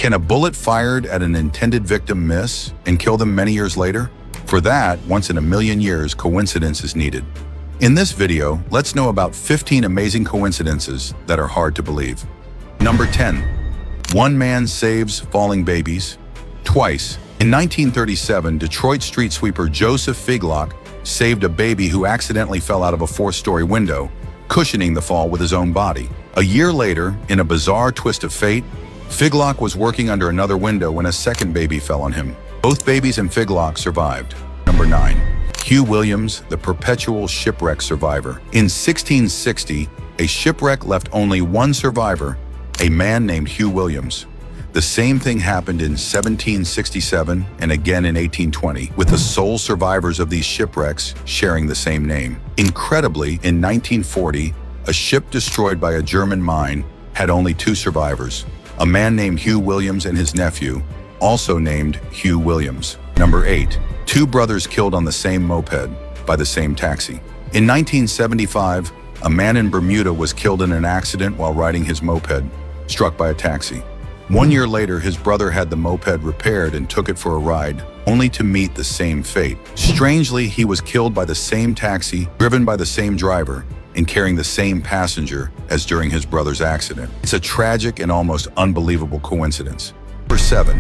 Can a bullet fired at an intended victim miss and kill them many years later? For that, once in a million years, coincidence is needed. In this video, let's know about 15 amazing coincidences that are hard to believe. Number 10. One man saves falling babies twice. In 1937, Detroit street sweeper Joseph Figlock saved a baby who accidentally fell out of a 4-story window, cushioning the fall with his own body. A year later, in a bizarre twist of fate, Figlock was working under another window when a second baby fell on him. Both babies and Figlock survived. Number 9. Hugh Williams, the perpetual shipwreck survivor. In 1660, a shipwreck left only one survivor, a man named Hugh Williams. The same thing happened in 1767 and again in 1820, with the sole survivors of these shipwrecks sharing the same name. Incredibly, in 1940, a ship destroyed by a German mine had only 2 survivors, a man named Hugh Williams and his nephew, also named Hugh Williams. Number 8. 2 brothers killed on the same moped by the same taxi. In 1975, a man in Bermuda was killed in an accident while riding his moped, struck by a taxi. 1 year later, his brother had the moped repaired and took it for a ride, only to meet the same fate. Strangely, he was killed by the same taxi, driven by the same driver, and carrying the same passenger as during his brother's accident. It's a tragic and almost unbelievable coincidence. Number 7.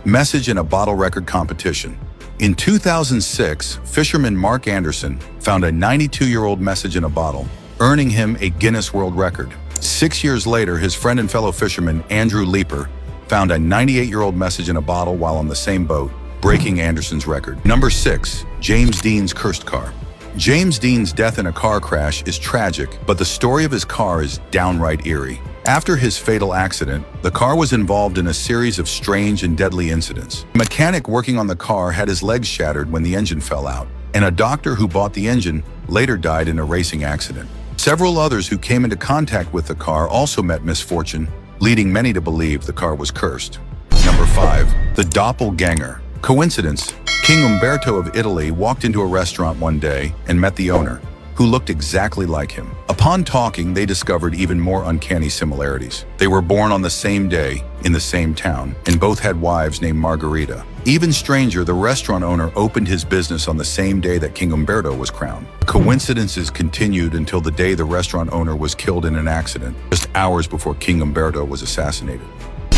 Message in a bottle record competition. In 2006, fisherman Mark Anderson found a 92-year-old message in a bottle, earning him a Guinness World Record. 6 years later, his friend and fellow fisherman Andrew Leeper found a 98-year-old message in a bottle while on the same boat, breaking Anderson's record. Number 6. James Dean's cursed car. James Dean's death in a car crash is tragic, but the story of his car is downright eerie. After his fatal accident, the car was involved in a series of strange and deadly incidents. A mechanic working on the car had his legs shattered when the engine fell out, and a doctor who bought the engine later died in a racing accident. Several others who came into contact with the car also met misfortune, leading many to believe the car was cursed. Number 5. The doppelganger. Coincidence. King Umberto of Italy walked into a restaurant one day and met the owner, who looked exactly like him. Upon talking, they discovered even more uncanny similarities. They were born on the same day, in the same town, and both had wives named Margherita. Even stranger, the restaurant owner opened his business on the same day that King Umberto was crowned. Coincidences continued until the day the restaurant owner was killed in an accident, just hours before King Umberto was assassinated.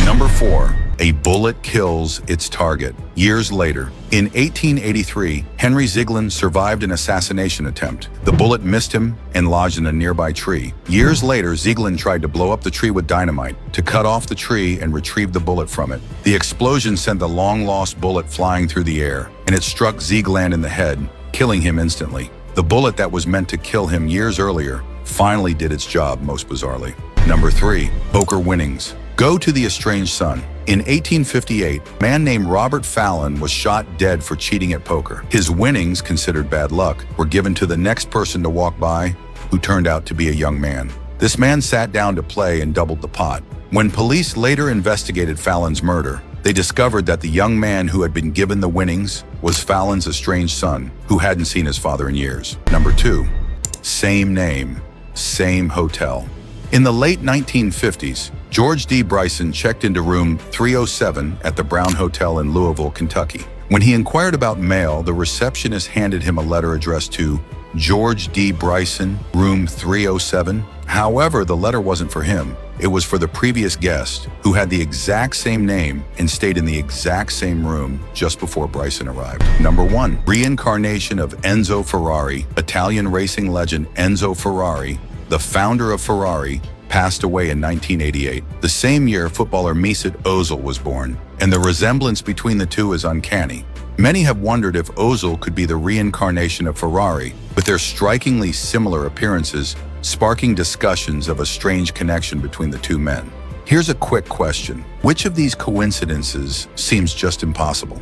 Number 4. A bullet kills its target. Years later, in 1883, Henry Ziegler survived an assassination attempt. The bullet missed him and lodged in a nearby tree. Years later, Ziegler tried to blow up the tree with dynamite to cut off the tree and retrieve the bullet from it. The explosion sent the long-lost bullet flying through the air, and it struck Ziegler in the head, killing him instantly. The bullet that was meant to kill him years earlier finally did its job, most bizarrely. Number 3. Poker winnings. Go to the estranged son. In 1858, a man named Robert Fallon was shot dead for cheating at poker. His winnings, considered bad luck, were given to the next person to walk by, who turned out to be a young man. This man sat down to play and doubled the pot. When police later investigated Fallon's murder, they discovered that the young man who had been given the winnings was Fallon's estranged son, who hadn't seen his father in years. Number 2. Same name, same hotel. In the late 1950s, George D. Bryson checked into room 307 at the Brown Hotel in Louisville, Kentucky. When he inquired about mail, the receptionist handed him a letter addressed to George D. Bryson, room 307. However, the letter wasn't for him. It was for the previous guest, who had the exact same name and stayed in the exact same room just before Bryson arrived. Number 1. Reincarnation of Enzo Ferrari. Italian racing legend Enzo Ferrari, the founder of Ferrari, passed away in 1988. The same year, footballer Mesut Ozil was born, and the resemblance between the two is uncanny. Many have wondered if Ozil could be the reincarnation of Ferrari, with their strikingly similar appearances sparking discussions of a strange connection between the two men. Here's a quick question. Which of these coincidences seems just impossible?